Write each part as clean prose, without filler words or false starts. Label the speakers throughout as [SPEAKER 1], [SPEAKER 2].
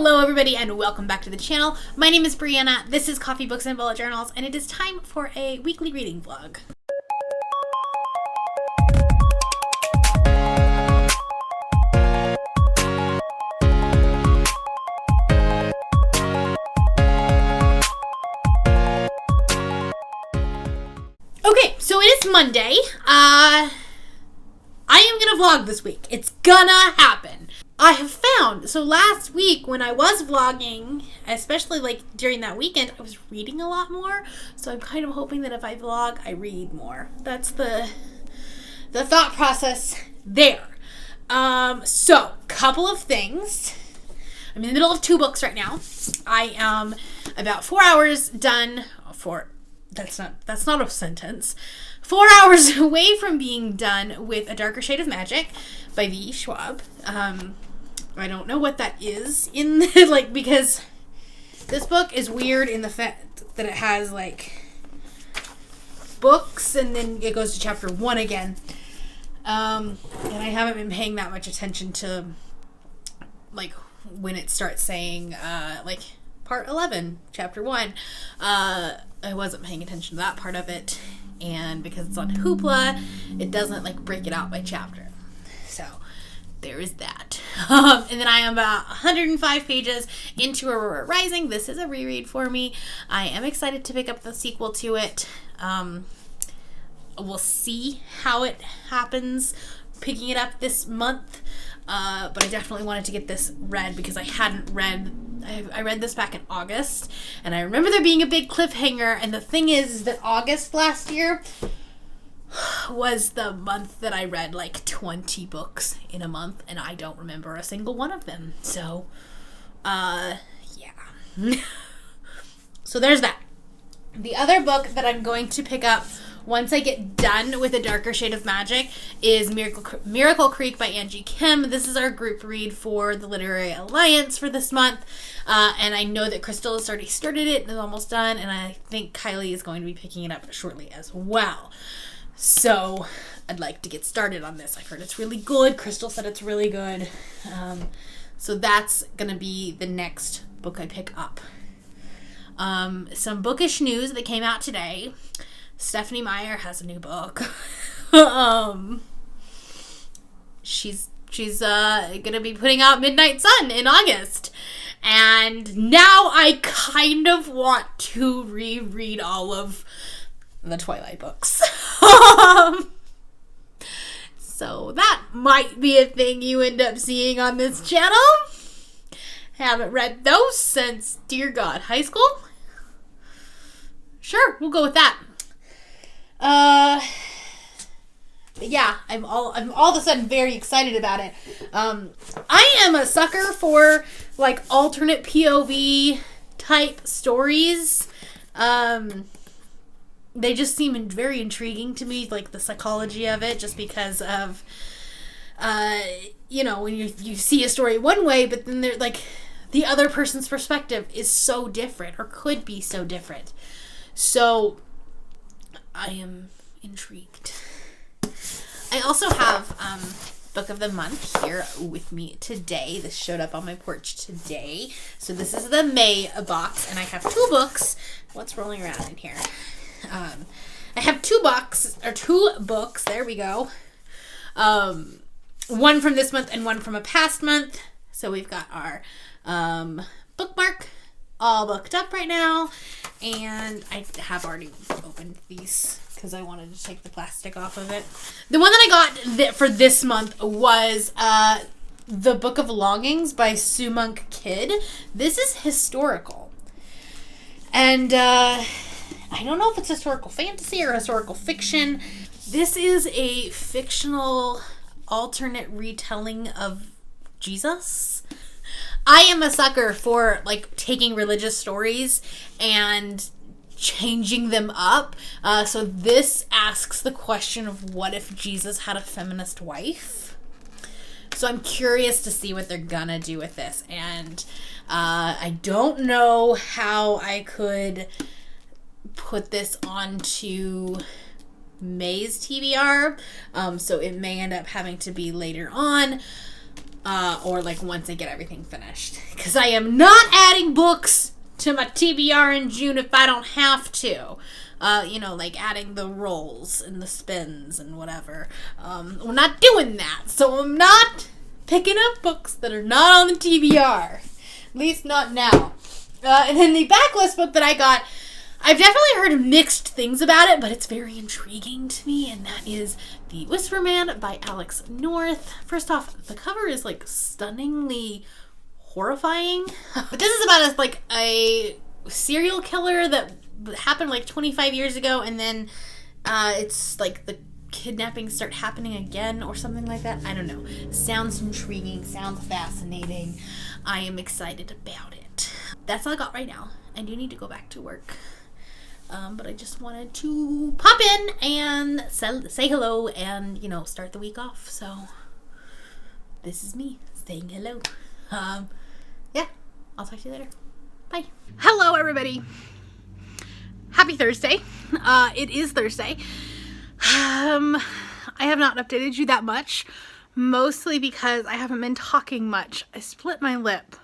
[SPEAKER 1] Hello everybody and welcome back to the channel. My name is Brianna, this is Coffee, Books, and Bullet Journals, and it is time for a weekly reading vlog. Okay, so it is Monday. I am gonna vlog this week. It's gonna happen. I have found, so last week when I was vlogging, especially like during that weekend, I was reading a lot more. So I'm kind of hoping that if I vlog, I read more. That's the thought process there. So couple of things. I'm in the middle of 2 books right now. I am about 4 hours done that's not a sentence. 4 hours away from being done with A Darker Shade of Magic by V.E. Schwab. I don't know what that is in the, because this book is weird in the fact that it has books and then it goes to chapter 1 again. And I haven't been paying that much attention to when it starts saying part 11, chapter 1. I wasn't paying attention to that part of it, and because it's on Hoopla, it doesn't break it out by chapter. So there is that. And then I am about 105 pages into Aurora Rising. This is a reread for me. I am excited to pick up the sequel to it. We'll see how it happens picking it up this month. But I definitely wanted to get this read because I hadn't read. I read this back in August, and I remember there being a big cliffhanger. And the thing is that August last year was the month that I read 20 books in a month, and I don't remember a single one of them. So, yeah. So there's that. The other book that I'm going to pick up once I get done with A Darker Shade of Magic is Miracle Creek by Angie Kim. This is our group read for the Literary Alliance for this month. And I know that Crystal has already started it and is almost done. And I think Kylie is going to be picking it up shortly as well. So I'd like to get started on this. I've heard it's really good. Crystal said it's really good. So that's going to be the next book I pick up. Some bookish news that came out today. Stephanie Meyer has a new book. She's gonna be putting out Midnight Sun in August. And now I kind of want to reread all of the Twilight books. So that might be a thing you end up seeing on this channel. Haven't read those since, dear God, high school? Sure, we'll go with that. But yeah, I'm all of a sudden very excited about it. I am a sucker for alternate POV type stories. They just seem very intriguing to me, the psychology of it, just because of, when you see a story one way, but then they're the other person's perspective is so different, or could be so different. So I am intrigued. I also have Book of the Month here with me today. This showed up on my porch today. So this is the May box, and I have 2 books. What's rolling around in here? I have 2 books. There we go. One from this month and one from a past month. So we've got our bookmark all booked up right now, and I have already opened these because I wanted to take the plastic off of it. The one that I got for this month was The Book of Longings by Sue Monk Kidd. This is historical, and I don't know if it's historical fantasy or historical fiction. This is a fictional alternate retelling of Jesus. I am a sucker for taking religious stories and changing them up. So this asks the question of what if Jesus had a feminist wife? So I'm curious to see what they're gonna do with this. And I don't know how I could put this onto May's TBR. So it may end up having to be later on. or like once I get everything finished. Because I am not adding books to my TBR in June if I don't have to. You know, like adding the rolls and the spins and whatever. We're not doing that. So I'm not picking up books that are not on the TBR. At least not now. And then the backlist book that I got, I've definitely heard mixed things about it, but it's very intriguing to me, and that is The Whisper Man by Alex North. First off, the cover is like stunningly horrifying. But this is about like a serial killer that happened like 25 years ago, and then it's like the kidnappings start happening again or something like that. I don't know. Sounds intriguing, sounds fascinating. I am excited about it. That's all I got right now. I do need to go back to work. But I just wanted to pop in and say hello and, you know, start the week off. So this is me saying hello. Yeah, I'll talk to you later. Bye. Hello, everybody. Happy Thursday. It is Thursday. I have not updated you that much, mostly because I haven't been talking much. I split my lip.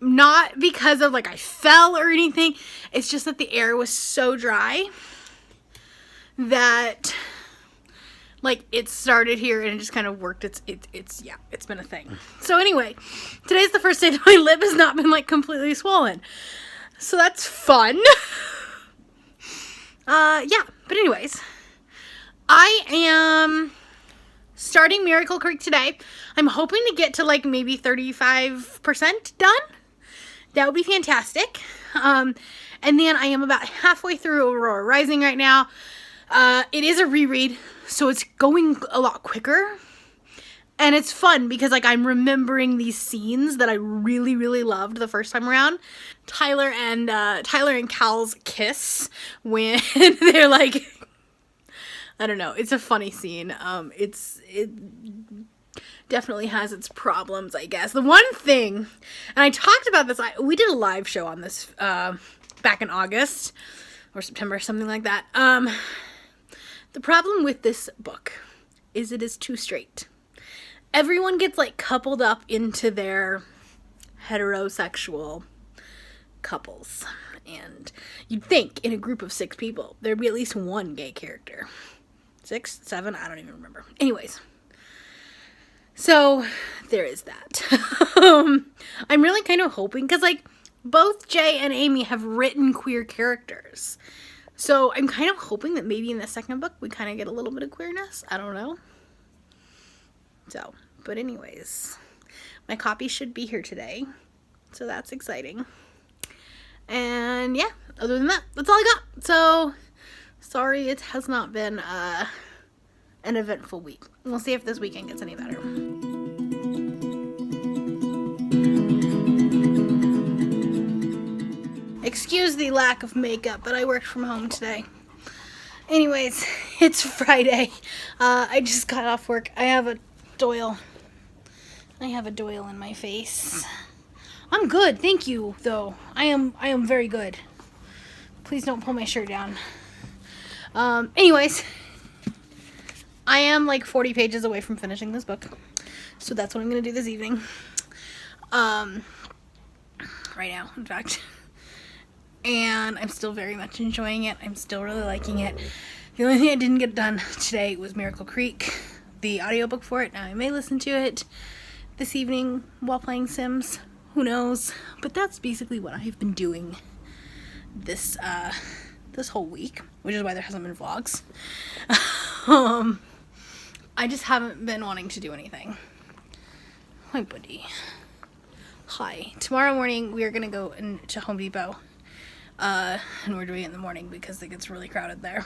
[SPEAKER 1] Not because of like I fell or anything. It's just that the air was so dry that like it started here and it just kind of worked. It's been a thing. So anyway, today's the first day that my lip has not been like completely swollen. So that's fun. Yeah, but anyways, I am starting Miracle Creek today. I'm hoping to get to like maybe 35% done. That would be fantastic. And then I am about halfway through Aurora Rising right now. It is a reread, so it's going a lot quicker. And it's fun because like I'm remembering these scenes that I really, really loved the first time around. Tyler and Cal's kiss when they're like, I don't know. It's a funny scene. It definitely has its problems, I guess. The one thing, and I talked about this, we did a live show on this back in August or September, something like that. The problem with this book is it is too straight. Everyone gets like coupled up into their heterosexual couples. And you'd think in a group of 6 people, there'd be at least one gay character. 6, 7, I don't even remember. Anyways. So, there is that. I'm really kind of hoping, because, like, both Jay and Amy have written queer characters. So, I'm kind of hoping that maybe in the second book we kind of get a little bit of queerness. I don't know. So, but anyways, my copy should be here today. So, that's exciting. And, yeah, other than that, that's all I got. So, sorry it has not been, an eventful week. We'll see if this weekend gets any better. Excuse the lack of makeup, but I worked from home today. Anyways, it's Friday. I just got off work. I have a doyle. In my face. I'm good, thank you, though. I am very good. Please don't pull my shirt down. Anyways, I am like 40 pages away from finishing this book. So that's what I'm going to do this evening. Right now, in fact. And I'm still very much enjoying it. I'm still really liking it. The only thing I didn't get done today was Miracle Creek, the audiobook for it. Now I may listen to it this evening while playing Sims. Who knows? But that's basically what I've been doing this whole week, which is why there hasn't been vlogs. I just haven't been wanting to do anything. Hi, buddy. Hi. Tomorrow morning we are gonna go to Home Depot, and we're doing it in the morning because it gets really crowded there.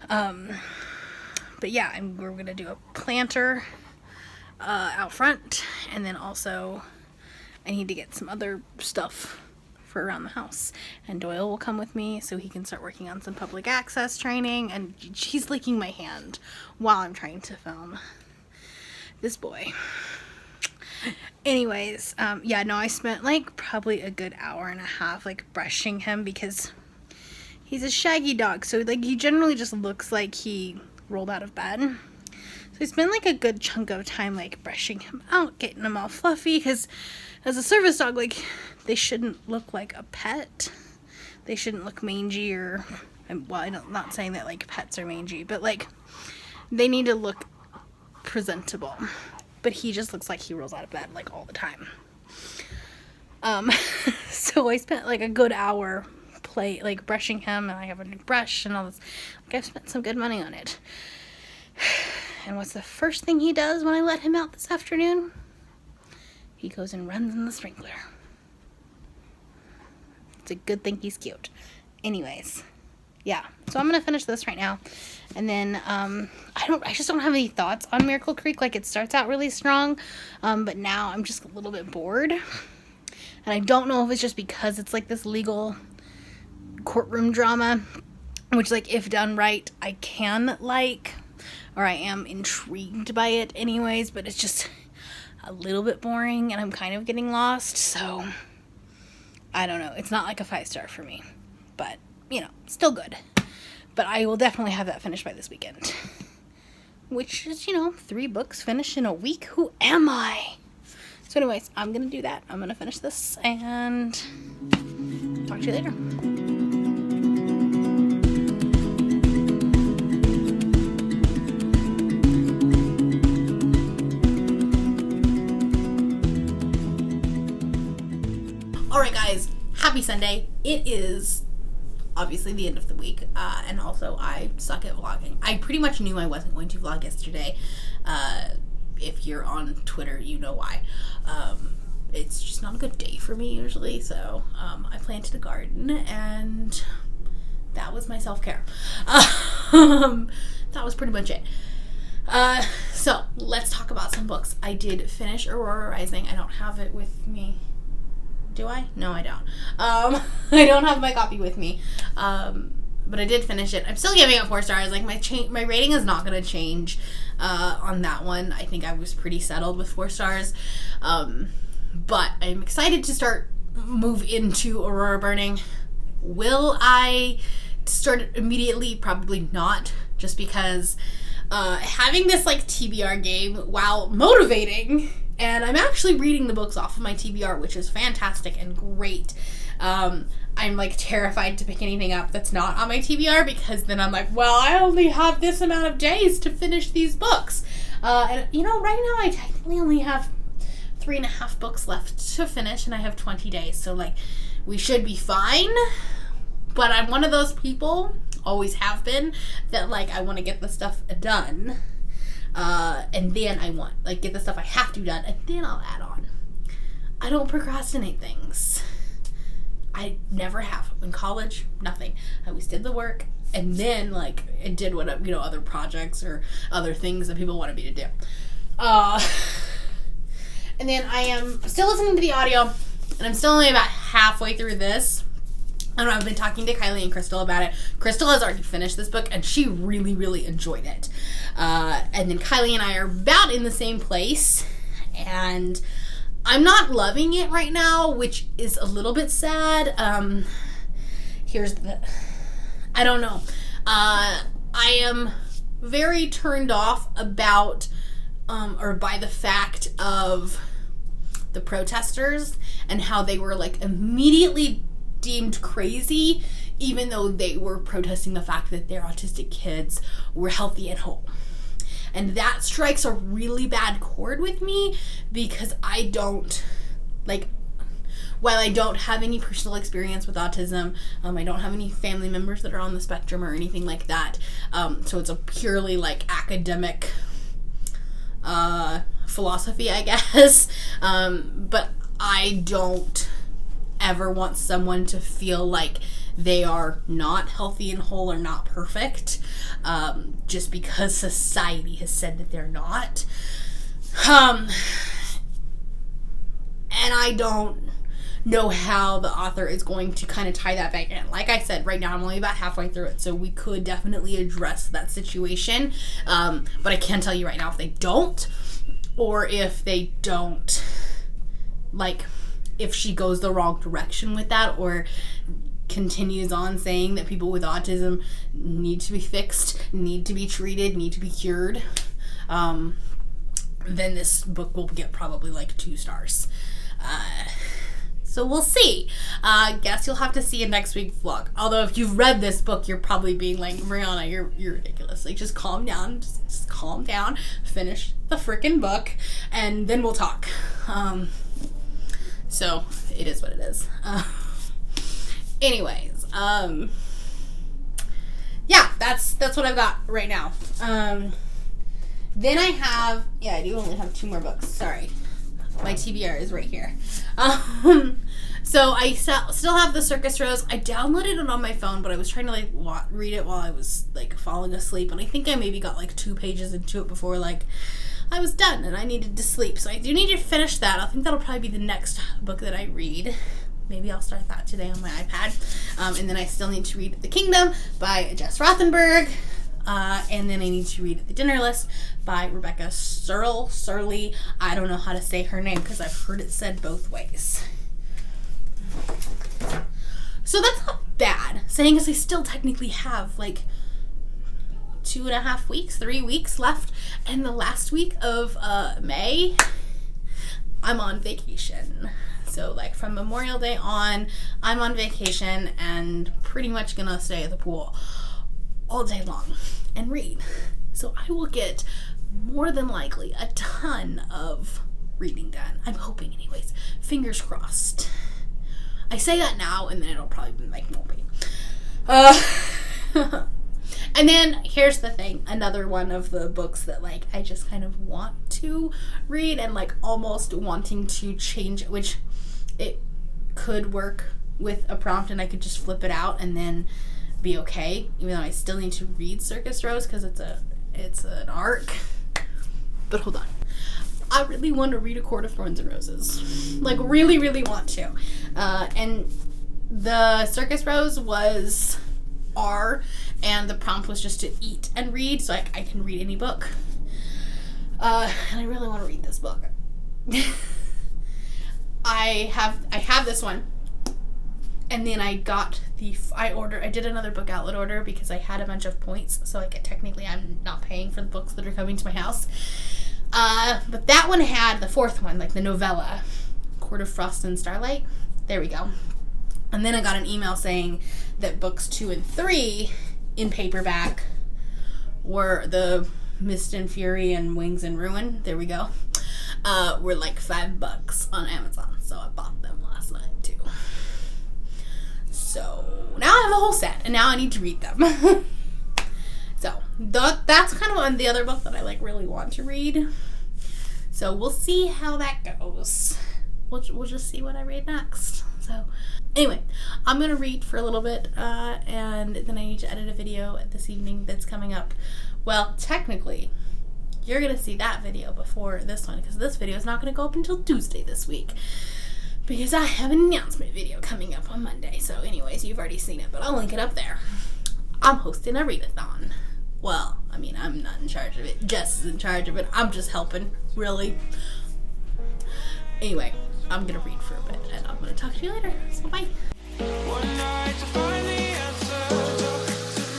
[SPEAKER 1] But yeah, we're gonna do a planter out front, and then also I need to get some other stuff for around the house, and Doyle will come with me so he can start working on some public access training, and she's licking my hand while I'm trying to film this boy. Anyways, yeah, no, I spent like probably a good hour and a half like brushing him because he's a shaggy dog, so like he generally just looks like he rolled out of bed. So I spent like a good chunk of time like brushing him out, getting him all fluffy, because as a service dog, like, they shouldn't look like a pet. They shouldn't look mangy or, well, I'm not saying that like pets are mangy, but like they need to look presentable. But he just looks like he rolls out of bed like all the time. So I spent like a good hour like brushing him, and I have a new brush and all this. Like, I've spent some good money on it. And what's the first thing he does when I let him out this afternoon? He goes and runs in the sprinkler. It's a good thing he's cute. Anyways, yeah. So I'm gonna finish this right now, and then I just don't have any thoughts on Miracle Creek. Like, it starts out really strong, but now I'm just a little bit bored, and I don't know if it's just because it's like this legal courtroom drama, which, like, if done right, I can like, or I am intrigued by it anyways, but it's just a little bit boring, and I'm kind of getting lost, so I don't know. It's not like a 5-star for me, but, you know, still good. But I will definitely have that finished by this weekend, which is, you know, 3 books finished in a week. Who am I? So anyways, I'm gonna do that. I'm gonna finish this and talk to you later. Alright guys, happy Sunday. It is obviously the end of the week, and also I suck at vlogging. I pretty much knew I wasn't going to vlog yesterday. If you're on Twitter, you know why. It's just not a good day for me usually, so I planted a garden, and that was my self-care. That was pretty much it. So let's talk about some books. I did finish Aurora Rising. I don't have it with me. Do I? No, I don't. I don't have my copy with me. But I did finish it. I'm still giving it 4 stars. Like, my rating is not going to change on that one. I think I was pretty settled with 4 stars. But I'm excited to move into Aurora Burning. Will I start it immediately? Probably not. Just because having this, like, TBR game, while motivating, and I'm actually reading the books off of my TBR, which is fantastic and great. I'm, like, terrified to pick anything up that's not on my TBR, because then I'm like, well, I only have this amount of days to finish these books. And, you know, right now I technically only have 3.5 books left to finish, and I have 20 days. So, like, we should be fine. But I'm one of those people, always have been, that, like, I want to get the stuff done. And then I want, like, get the stuff I have to done, and then I'll add on. I don't procrastinate things. I never have. In college, nothing. I always did the work, and then, like, it did what, you know, other projects or other things that people wanted me to do. And then I am still listening to the audio, and I'm still only about halfway through this. I don't know, I've been talking to Kylie and Crystal about it. Crystal has already finished this book, and she really, really enjoyed it. And then Kylie and I are about in the same place, and I'm not loving it right now, which is a little bit sad. I don't know. I am very turned off about, or by the fact of the protesters and how they were, like, immediately deemed crazy, even though they were protesting the fact that their autistic kids were healthy and whole. And that strikes a really bad chord with me, because I don't, like, while I don't have any personal experience with autism, I don't have any family members that are on the spectrum or anything like that, so it's a purely, like, academic philosophy, I guess, but I don't ever want someone to feel like they are not healthy and whole or not perfect, just because society has said that they're not. And I don't know how the author is going to kind of tie that back in. Like I said, right now I'm only about halfway through it, so we could definitely address that situation. But I can tell you right now, if they don't, or if they don't, like, if she goes the wrong direction with that, or continues on saying that people with autism need to be fixed, need to be treated, need to be cured, then this book will get probably like 2 stars. So we'll see. Guess you'll have to see in next week's vlog. Although if you've read this book, you're probably being like, Brianna, you're ridiculous. Like, just calm down. Just calm down. Finish the freaking book, and then we'll talk. So it is what it is. Anyways, yeah, that's what I've got right now. Then I have, I do only have 2 more books. Sorry. My TBR is right here. So I still have the Circus Rose. I downloaded it on my phone, but I was trying to like read it while I was like falling asleep, and I think I maybe got like 2 pages into it before like I was done and I needed to sleep. So I do need to finish that. I think that'll probably be the next book that I read. Maybe I'll start that today on my iPad. And then I still need to read The Kingdom by Jess Rothenberg. And then I need to read The Dinner List by Rebecca Surley. I don't know how to say her name because I've heard it said both ways. So that's not bad. Saying as I still technically have like 2.5 weeks, 3 weeks left. And the last week of May, I'm on vacation. So like from Memorial Day on, I'm on vacation and pretty much gonna stay at the pool all day long and read. So I will get more than likely a ton of reading done. I'm hoping anyways. Fingers crossed. I say that now and then it'll probably be like, won't be. And then here's the thing, another one of the books that like I just kind of want to read and like almost wanting to change it, which it could work with a prompt and I could just flip it out and then be okay, even though I still need to read Circus Rose because it's an arc. But hold on, I really want to read A Court of Thorns and Roses, like really want to. And the Circus Rose was R, and the prompt was just to eat and read, so I can read any book. And I really want to read this book. I have this one. And then I did another book outlet order because I had a bunch of points, so like technically I'm not paying for the books that are coming to my house. But that one had the 4th one, like the novella, Court of Frost and Starlight. There we go. And then I got an email saying that books 2 and 3 in paperback were the Mist and Fury and Wings and Ruin. There we go. Were like $5 on Amazon, so I bought them last night too. So now I have the whole set, and now I need to read them. So that's kind of the other book that I like really want to read. So we'll see how that goes. We'll just see what I read next. So anyway, I'm gonna read for a little bit, and then I need to edit a video this evening that's coming up. Well, technically, you're gonna see that video before this one because this video is not gonna go up until Tuesday this week. Because I have an announcement video coming up on Monday. So anyways, you've already seen it, but I'll link it up there. I'm hosting a readathon. Well, I mean, I'm not in charge of it. Jess is in charge of it. I'm just helping, really. Anyway, I'm going to read for a bit, and I'm going to talk to you later. So bye. One night to find the answer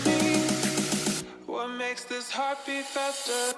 [SPEAKER 1] to me. What makes this heart beat faster?